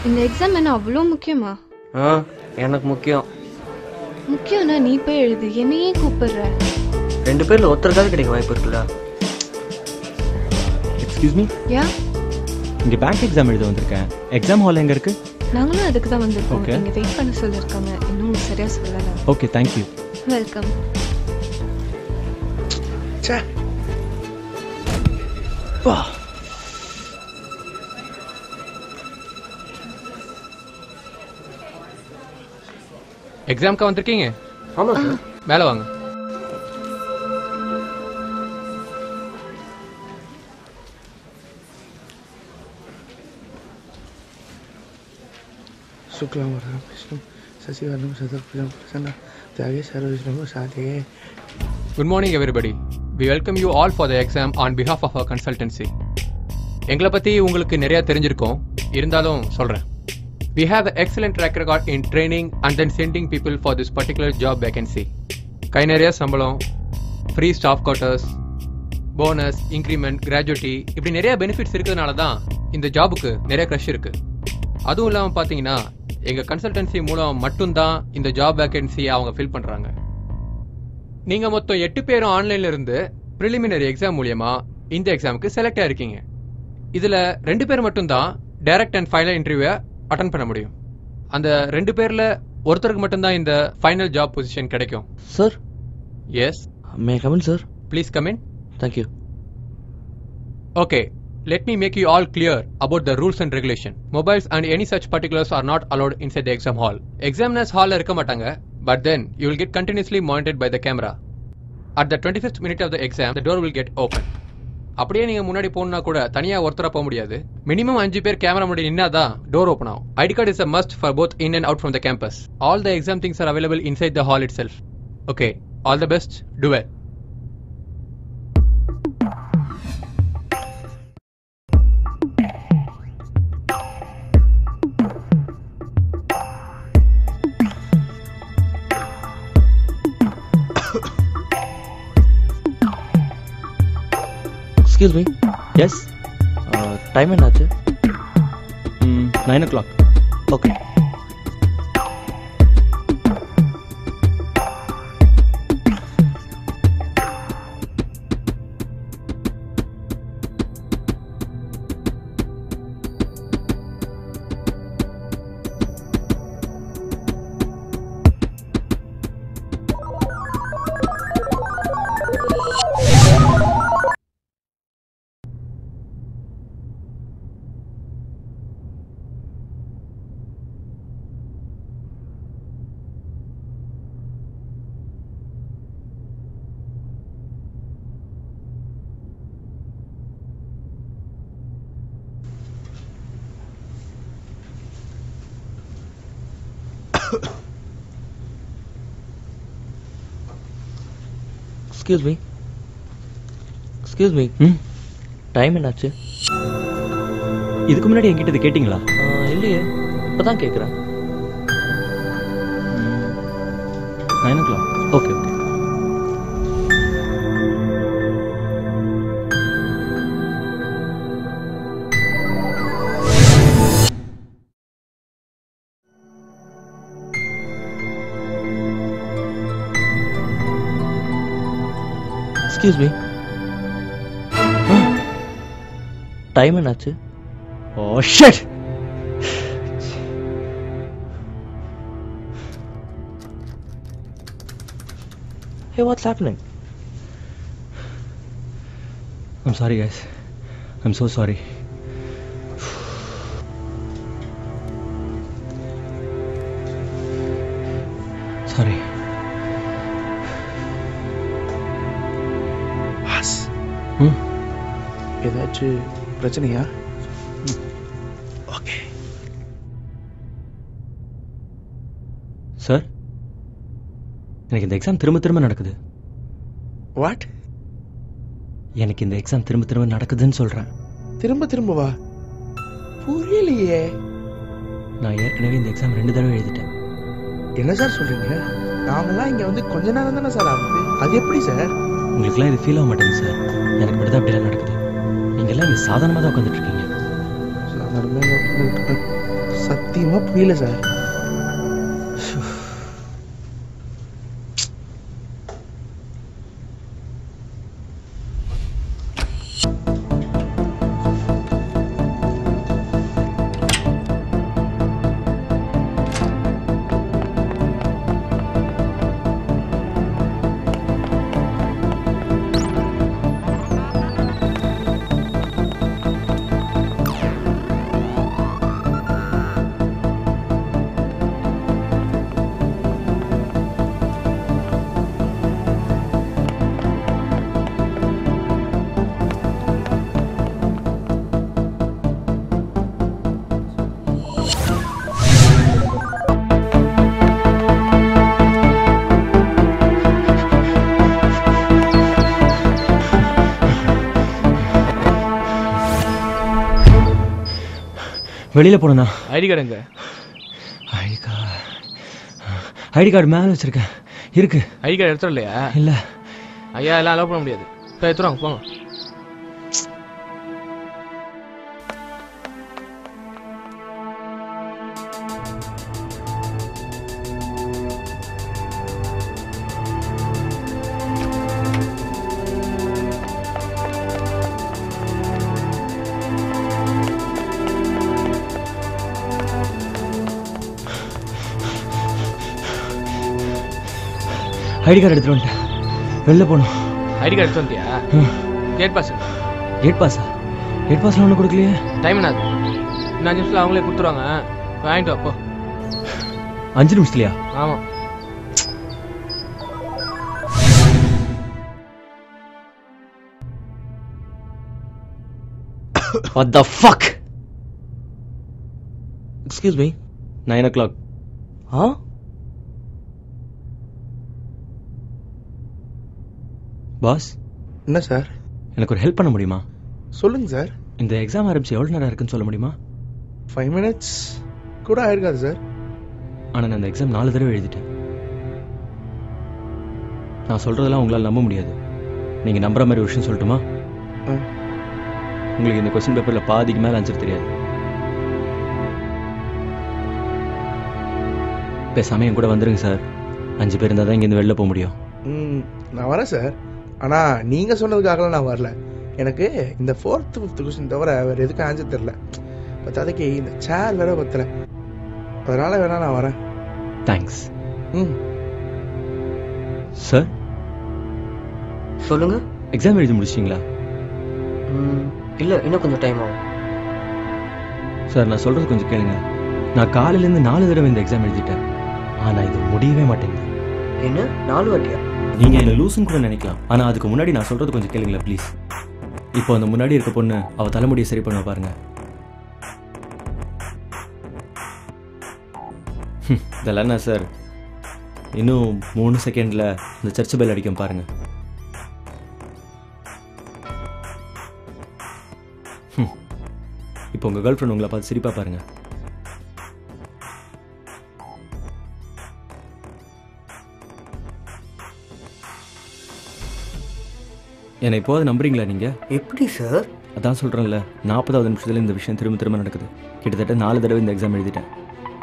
இந்த எக்ஸாம் என்ன அவ்வளோ முக்கியமா? எனக்கு முக்கியம். முக்கியம்னா நீ போய் எழுது, என்னையே கூப்பிடுற. 2 பேர்ல ஒருத்தருக்காவது கிடைக்க வாய்ப்பு இருக்குல்ல? Excuse me. யா, இங்கே பேங்க் எக்ஸாம் எழுத வந்திருக்கேன். எக்ஸாம் ஹால் எங்கே இருக்கு? நாங்களும் அதுக்கு தான் வந்திருக்கோம். Okay. இங்கே வெயிட் பண்ண சொல்லியிருக்காங்க. இன்னும் சரியா சொல்லலை. Okay, thank you. வெல்கம். வா. எக்ஸாம்க்கா வந்திருக்கீங்க? ஆமாம் சார். மேலே வாங்க. शुक्लांबरधरं विष्णुं शशिवर्णं चतुर्भुजं प्रसन्नं ध्याये सर्वविघ्नोपशान्तये साधये. Good morning everybody. We welcome you all for the exam on behalf of our consultancy. எங்களை பற்றி உங்களுக்கு நிறையா தெரிஞ்சிருக்கோம், இருந்தாலும் சொல்கிறேன். We have an excellent track record in training and then sending people for this particular job vacancy. கை நிறைய சம்பளம், free staff quarters, bonus, increment, gratuity, இப்படி நிறைய பெனிஃபிட்ஸ் இருக்கிறதுனால தான் இந்த ஜாபுக்கு நிறைய க்ரஷ் இருக்குது. அதுவும் இல்லாமல் பார்த்தீங்கன்னா எங்கள் கன்சல்டன்சி மூலம் மட்டும்தான் இந்த ஜாப் வேகன்சியை அவங்க ஃபில் பண்ணுறாங்க. நீங்கள் மொத்தம் 8 பேரும் ஆன்லைனில் இருந்து ப்ரிலிமினரி எக்ஸாம் மூலியமா இந்த எக்ஸாமுக்கு செலக்ட் ஆகிருக்கீங்க. இதில் 2 பேர் மட்டும்தான் டைரக்ட் அண்ட் ஃபைனல் இன்டர்வியூவை அட்டன் பண்ண முடியும். அந்த 2 பேரில் ஒருத்தருக்கு மட்டும்தான் இந்த ஃபைனல் ஜாப் பொசிஷன் கிடைக்கும். Sir, yes, may come in sir? Please come in. Thank you. Okay, let me make you all clear about the rules and regulation. Mobiles and any such particulars are not allowed inside the exam hall. Examiners hall la irukka matanga, but then you will get continuously monitored by the camera. At the 25th minute of the exam, the door will get open. அப்படியே நீங்க முன்னாடி போனா கூட தனியா ஒருத்தரா போக முடியாது. Minimum 5 பேர் கேமரா முன்னாடி நின்னாதான் டோர் ஓபன் ஆகும். ID card is a must for both in and out from the campus. All the exam things are available inside the hall itself. Okay, all the best. Do well. Excuse me. Yes. Time என்னாச்சு? 9 o'clock. Okay. Excuse me. Excuse me. Time என்னாச்சு? இதுக்கு முன்னாடி என்கிட்ட இது கேட்டிங்களா? இல்லையே, இப்போதான் கேட்குறேன். 9 o'clock. Okay okay. Excuse me. Time என்னாச்சு? Oh shit. Hey, what's happening? I'm sorry guys. I'm so sorry. Sorry. Boss, ம் ஏதாச்சும் பிரச்சனையா? ஓகே சார், எனக்கு இந்த எக்ஸாம் திரும்ப திரும்ப நடக்குது. வாட்? எனக்கு இந்த எக்ஸாம் திரும்ப திரும்ப நடக்குதுன்னு சொல்கிறேன். திரும்ப திரும்பவா? புரியலையே. நான் ஏற்கனவே இந்த எக்ஸாம் 2 தடவை எழுதிட்டேன். என்ன சார் சொல்றீங்க? நாமெல்லாம் இங்க வந்து கொஞ்ச நேரம் தானே சார் ஆகுது. அது எப்படி சார்? உங்களுக்குலாம் இது ஃபீல் ஆக மாட்டேங்குது சார். எனக்கு மட்டும் தான் அப்படிலாம் நடக்குது. நீங்கள்லாம் இங்கே சாதாரணமாக தான் உட்காந்துட்டு இருக்கீங்க. சத்தியமா புரியல சார். வெளியில போனா ஐடி கார்டு எங்க? ஐடி கார்டு மேல வச்சிருக்கேன். இருக்கு. ஐடி கார்டு எடுத்துட இல்லையா? இல்ல. ஐயா எல்லாம் அலோவ் பண்ண முடியாது. இப்போ எடுத்துறாங்க போங்க. ஐடி கார்டு எடுத்துட்டு வந்துட்டேன். வெளில போகணும். ஐடி கார்டு எடுத்து வந்துட்டியா? Gate pass. கேட் பாஸா? கேட் பாஸ்லாம் ஒன்றும் கொடுக்கலையே. டைம் என்ன ஆகுது? இன்னும் 5 நிமிஷத்தில் அவங்களே கொடுத்துருவாங்க. வாங்கிட்டு வாப்போ. 5 நிமிஷத்துலையா? ஆமாம். What the fuck? Excuse me. 9 o'clock. Huh? Pass, என்ன சார்? எனக்கு ஒரு ஹெல்ப் பண்ண முடியுமா? சொல்லுங்க சார். இந்த எக்ஸாம் ஆரம்பிச்சு எவ்வளோ நேரம் இருக்குன்னு சொல்ல முடியுமா? 5 minutes கூட ஆயிருக்காது சார். ஆனால் நான் இந்த எக்ஸாம் 4 தடவை எழுதிட்டேன். நான் சொல்றதெல்லாம் உங்களால் நம்ப முடியாது. நீங்கள் நம்புற மாதிரி ஒரு விஷயம் சொல்லட்டுமா? உங்களுக்கு இந்த கொஸ்டின் பேப்பரில் பாதிக்கு மேலே ஆன்சர் தெரியாது. பேசாம என் கூட வந்துருங்க சார். 5 பேர் இருந்தால் தான் இங்கேருந்து வெளில போக முடியும். நான் வரேன் சார். ஆனால் நீங்கள் சொன்னதுக்காகலாம் நான் வரல. எனக்கு இந்த 4th 5th கொஸ்டின் தவிர வேறு எதுக்கும் ஆன்சர் தெரில. பத்தாதைக்கு இந்த சேர் வேற பத்தலை. அதனால் வேணா நான் வரேன். தேங்க்ஸ். சார் சொல்லுங்க. எக்ஸாம் எழுதி முடிச்சிங்களா? இல்லை, இன்னும் கொஞ்சம் டைம் ஆகும். சார் நான் சொல்கிறது கொஞ்சம் கேளுங்க. நான் காலையிலேருந்து 4 தடவை இந்த எக்ஸாம் எழுதிட்டேன். ஆனால் இது முடியவே மாட்டேங்குது. என்ன 4 வாட்டியா? நீங்கள் என்ன லூசுன்னு கூட நினைக்கலாம். ஆனால் அதுக்கு முன்னாடி நான் சொல்கிறது கொஞ்சம் கேளுங்களேன் ப்ளீஸ். இப்போ அந்த முன்னாடி இருக்க பொண்ணு அவள் தலைமுடியை சரி பண்ண பாருங்க. இதெல்லாம் என்ன சார், இன்னும் 3 செகண்டில் இந்த சர்ச் பெல் அடிக்கும் பாருங்க. இப்போ உங்கள் கேர்ள் ஃப்ரெண்ட் உங்களை பார்த்து சிரிப்பா பாருங்க. என்னை இப்போது நம்புறீங்களா நீங்கள்? எப்படி சார்? அதான் சொல்கிறேன்ல, 40வது நிமிஷத்தில் இந்த விஷயம் திரும்ப திரும்ப நடக்குது. கிட்டத்தட்ட 4 தடவை இந்த எக்ஸாம் எழுதிட்டேன்.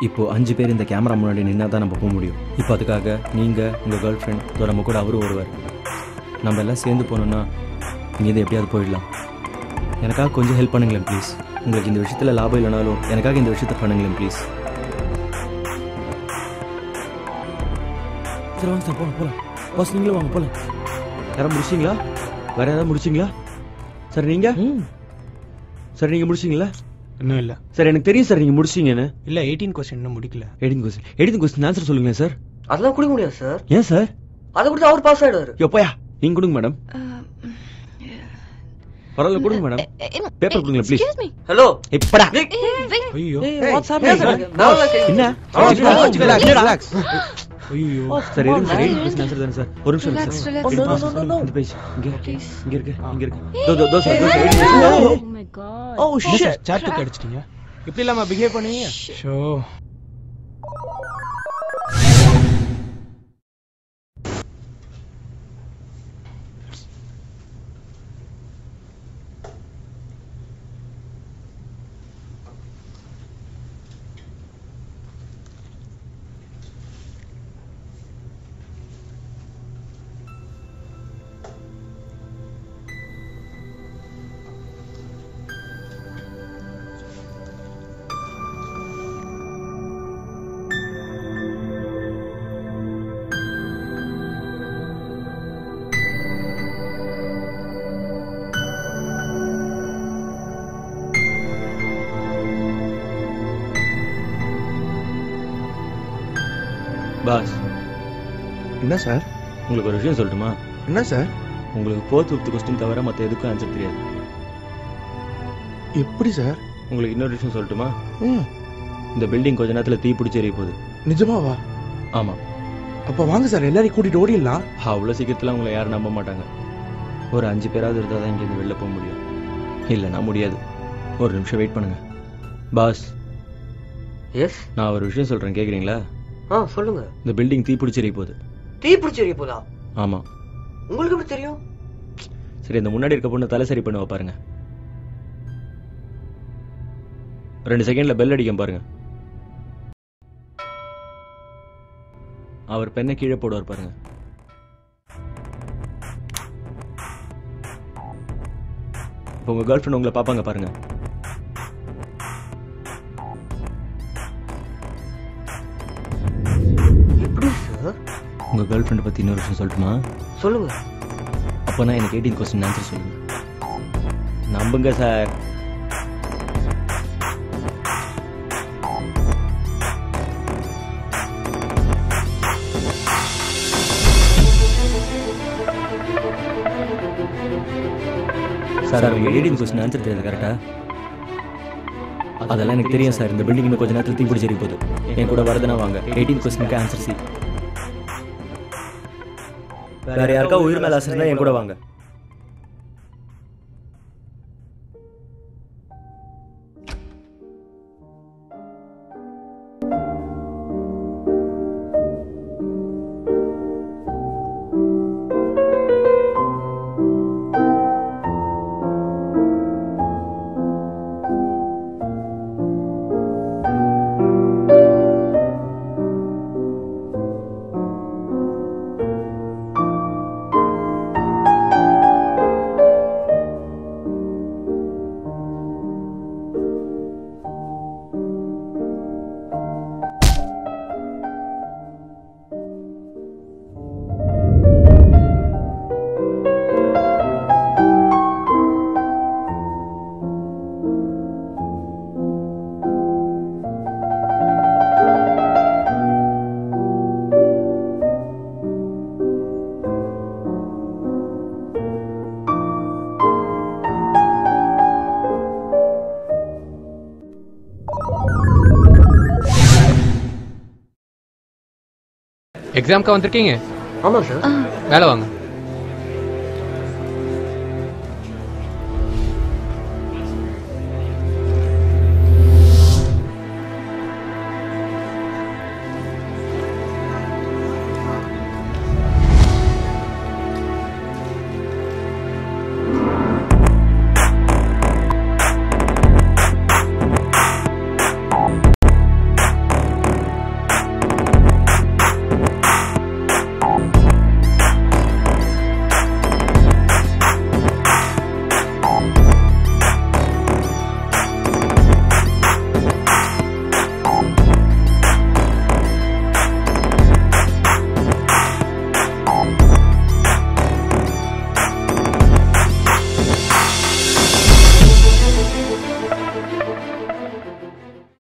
இப்போது 5 பேர் இந்த கேமரா முன்னாடி நின்னா தான் நம்ம போக முடியும். இப்போ அதுக்காக நீங்கள், உங்கள் கேர்ள் ஃப்ரெண்ட், நம்ம கூட அவரும் வருவார். நம்ம எல்லாம் சேர்ந்து போனோம்னா இங்கேருந்து எப்படியாவது போயிடலாம். எனக்காக கொஞ்சம் ஹெல்ப் பண்ணுங்களேன் ப்ளீஸ். உங்களுக்கு இந்த விஷயத்தில் லாபம் இல்லைனாலும் எனக்காக இந்த விஷயத்தை பண்ணுங்களேன் ப்ளீஸ். சரி வாங்க சார், போகலாம். பாஸ் நீங்களும் வாங்க, போகலாம். யாரும் முடிச்சிங்களா? வேறு யாராவது முடிச்சிங்களா? சார் நீங்கள்? சார் நீங்கள் முடிச்சிங்களா? இன்னும் இல்லை சார். எனக்கு தெரியும் சார் நீங்கள் முடிச்சிங்கன்னு. இல்லை, 18 கொஸ்டின் இன்னும் முடிக்கல. 18 கொஸ்டின் ஆன்சர் சொல்லுங்களேன் சார். அதெல்லாம் கொடுக்க முடியாது சார். ஏன் சார்? அதை கொடுத்து அவர் பாஸ் ஆயிடுவாரு. எப்போயா நீங்க கொடுங்க மேடம். பரவாயில்ல கொடுங்க மேடம். பேப்பர் கொடுங்க ப்ளீஸ். ஹலோ, எப்படா? ஐயோ என்ன? ரிலாக்ஸ். ஐயோ சார் இருங்க சார். 18 கொஸ்டின் ஆன்சர் தானே சார். ஒரு நிமிஷம் Relax, சார். relax. இந்த பேஜ் இங்க Please. இங்க இருக்கு. தோ sir. Oh my god. Oh shit. சாட் தூக்கி அடிச்சிட்டீங்க. இப்படி இல்லாம பிஹேவ் பண்ணீங்க. ஷோ பாஸ், என்ன சார்? உங்களுக்கு ஒரு விஷயம் சொல்லட்டுமா? என்ன சார்? உங்களுக்கு 4th 5th கொஸ்டின் தவிர மற்ற எதுக்கும் ஆன்சர் தெரியாது. எப்படி சார்? உங்களுக்கு இன்னொரு விஷயம் சொல்லட்டுமா? ம். இந்த பில்டிங் கொஞ்ச நேரத்தில் தீ பிடிச்சி எரிய போகுது. நிஜமாவா? ஆமாம். அப்ப வாங்க சார், எல்லாரையும் கூட்டிட்டு ஓடிடலாம். அவ்வளோ சீக்கிரத்தில் உங்களை யாரும் நம்ப மாட்டாங்க. ஒரு 5 பேராவது இருந்தால் தான் இங்கேருந்து வெளில போக முடியும். இல்லைன்னா முடியாது. ஒரு நிமிஷம் வெயிட் பண்ணுங்க. Boss, yes. நான் ஒரு விஷயம் சொல்கிறேன், கேட்குறீங்களா? சொல்லுங்க. இந்த பில்டிங் தீ பிடிச்சி எரிய போகுது. தீ பிடிச்சி எரிய போதா? ஆமாம். உங்களுக்கு எப்படி தெரியும்? சரி, இந்த முன்னாடி இருக்க பொண்ணு தலை சரி பண்ணுவா பாருங்க. 2 செகண்ட்ல பெல் அடிக்கும் பாருங்க. அவர் பெண்ணை கீழே போடுவார் பாருங்க. இப்போ உங்க கேர்ள் ஃப்ரெண்ட் உங்களை பார்ப்பாங்க பாருங்க. எப்படி சார்? உங்க கேர்ள் ஃப்ரெண்ட் பத்தி இன்னொரு விஷயம் சொல்லட்டுமா? சொல்லுங்க. அப்போனா எனக்கு 18 கொஸ்டின் ஆன்சர் சொல்லுங்க. நம்புங்க சார். சார், அவங்க 18 கொஸ்டின் ஆன்சர் தெரியாது கரெக்டா? அதெல்லாம் எனக்கு தெரியும் சார். இந்த பில்டிங் இன்னும் கொஞ்ச நேரத்தில் தீ பிடிச்சி எரிய போகுது. என் கூட வரதுனா வாங்க. 18 கொஸ்டினுக்கு ஆன்சர் சி. வேற யாருக்கா உயிர் மேல ஆசை இருந்தா என் கூட வாங்க. எக்ஸாம்க்கு வந்திருக்கீங்க? ஆமா சார். வேலை வாங்க.